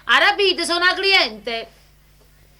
Arabide, sono una cliente.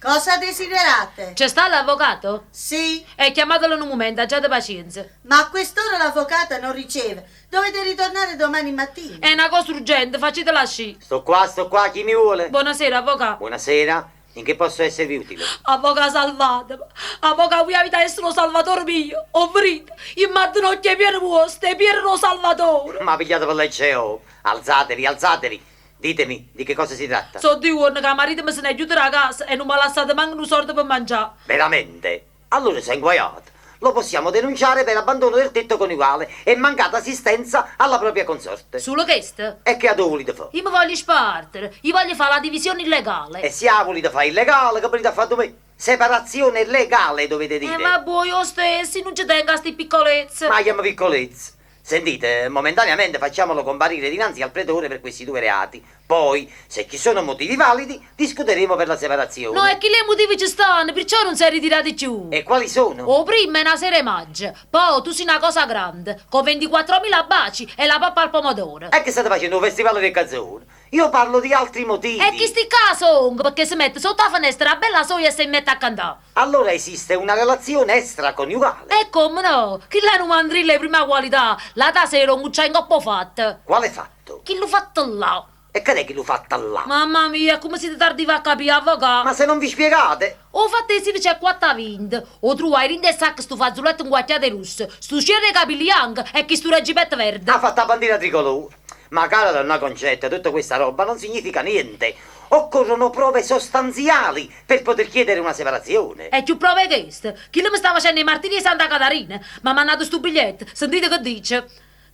Cosa desiderate? C'è sta l'avvocato? Sì, Chiamatelo in un momento, abbiate pazienza. ma a quest'ora l'avvocata non riceve. Dovete ritornare domani mattina. È una cosa urgente, facetela sci. Sto qua, chi mi vuole? Buonasera, avvocato. Buonasera, in che posso esservi utile? Avvocato, salvatemi. Avvocato, voi avete essere lo salvatore mio. Ho vrito. Immagino che Piero vostro, Piero lo salvatore. Ma pigliate per l'ECO, alzatevi. Ditemi, di che cosa si tratta? So di giorni che marito mi se ne chiude a casa e non mi ha lasciato manco un sordo per mangiare. Veramente? Allora sei inguaiato. Lo possiamo denunciare per abbandono del tetto coniugale e mancata assistenza alla propria consorte. Solo questo? E che ha volete fare? Io mi voglio spartere, io voglio fare la divisione illegale. E se ha volete fare illegale, che volete fare me? Separazione legale, dovete dire. Ma voi io stessi non ci tengo a sti piccolezze. Ma chiamo piccolezze. Sentite, momentaneamente facciamolo comparire dinanzi al pretore per questi due reati. Poi, se ci sono motivi validi, discuteremo per la separazione. No, è che le motivi ci stanno, perciò non si è ritirato più. E quali sono? O prima è una serie maggia, poi tu sei una cosa grande, con 24.000 baci e la pappa al pomodoro. E che state facendo un festival di canzoni? Io parlo di altri motivi. E chi sti caso, perché si mette sotto la finestra a bella soia e si mette a cantare. Allora esiste una relazione extraconiugale. E come no? Chi l'ha un mandrilla di prima qualità? La tasera non c'è in coppo fatta. Quale fatto? Chi l'ha fatto là? E che è che lo fatta là? Mamma mia, come siete tardivi a capire, avvocato? Ma se non vi spiegate? O fate sì c'è 420, o trovai in del sacco stu fazzoletto in guacciate russe, stu sciere capelli bianchi e chi stu reggipetto verde. Ha fatto la bandiera tricolore. Ma cara donna Concetta, tutta questa roba non significa niente. Occorrono prove sostanziali per poter chiedere una separazione. E più prove che queste? Chi mi sta facendo i martiri di Santa Catarina? Ma mi ha mandato stu biglietto, sentite che dice?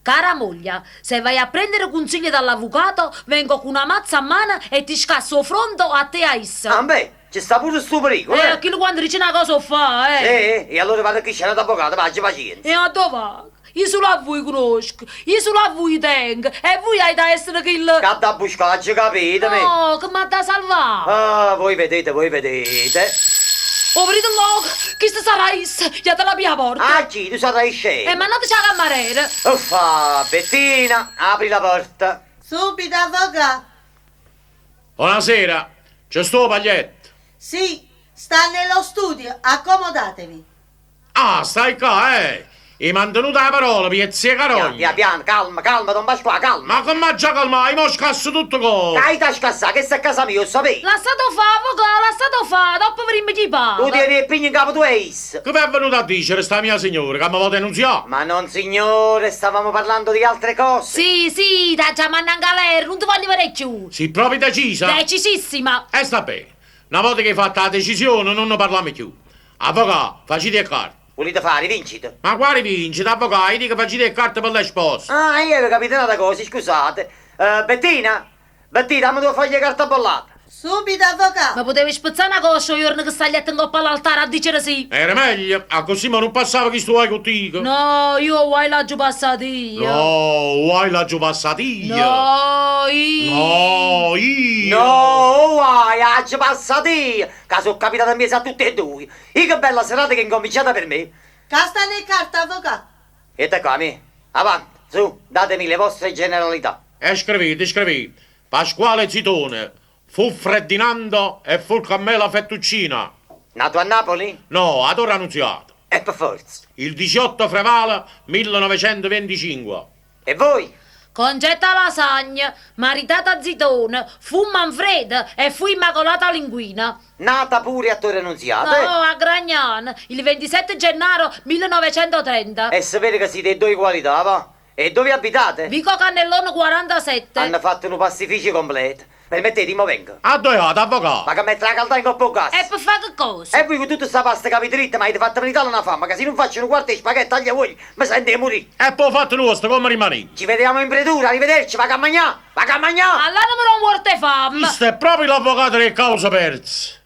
Cara moglie, se vai a prendere consigli dall'avvocato, vengo con una mazza a mano e ti scasso fronte a te a essa. Ah beh, ci sta pure sto pericolo, Chi quando dice una cosa fa, E allora vado a chi c'è l'avvocato, faccia pazienza. E a dove va? Io solo a voi conosco, io solo a voi tengo, e voi hai da essere che il... Che da buscaccia, capite? No, che mi ha da salvare. Ah, voi vedete. Oh, vedete là, chi sta sarà essa? Gli la mia porta. Ah, chi, tu sarai scemo. Ma andate a cameriera. Uffa, Bettina, apri la porta. Subito, avvocato. Buonasera, c'è sto paglietto. Sì, sta nello studio, accomodatevi. Ah, stai qua, Hai mantenuto la parola, piezze carogna. Piano, calma, Don Pasqua, calma. Ma come già calmai, mo scasso tutto co. Che hai da scassare, che sei a casa mia, lo sapevi? Lasciato fa, avvocato, lasciato fa, dopo verremo chi Tu parla. tieni il pigno in capo tu eis. Che vi è venuto a dire, sta mia signora, che mi vuole denunziare? Ma non signore, stavamo parlando di altre cose. Sì, da già manna in galera, non ti voglio vedere più. Si proprio decisa? Decisissima. E sta bene. Una volta che hai fatto la decisione, non ne parliamo più. Avvocato, facite le carte. Volete fare, vincite? Ma quale vincite, avvocato? Io dico facite le carte per le spose. Ah, io avevo capito una cosa, scusate. Bettina, dammi due foglie di carta bollata. Subito, avvocato. Ma potevi spezzare una cosa il giorno che stai letto in coppa all'altare a dire sì? Era meglio, a così ma non passava che sto hai contigo. No, io vuoi laggiù passati io. No, vuoi laggiù passatio. No, io. No, io. No, vai, oggi passati. Caso ho capitato a mese a tutti e due. E che bella serata che è incominciata per me. Casta le carte, avvocato. E te qua, mi. Avanti, su, datemi le vostre generalità. E scrivete. Pasquale Zitone, fu Freddinando e fu Cammela Fettuccina. Nato a Napoli? No, ad ora annunziato. E per forza. Il 18 Frevala 1925. E voi? Concetta Lasagna, maritata Zitone, fu Manfreda e fu Immacolata Linguina. Nata pure a Torre Annunziata, No, a Gragnan, il 27 gennaio 1930. E sapete che siete due qualità, va? E dove abitate? Vico Cannellone 47. Hanno fatto un pastificio completo. Permettetemi, mo vengo. Addoiato, avvocato. Ma che mettere la calda in coppa o gas? E per fare che cosa? E voi con tutta sta pasta capite dritta, ma avete fatto venire una fama, che se non faccio un quarto di spaghetti taglia voi, mi sente morire. E poi fatto nostro, come rimani? Ci vediamo in pretura, arrivederci, va a mangiare, Allora non mi non vuole fame. Questo è proprio l'avvocato del causa persa.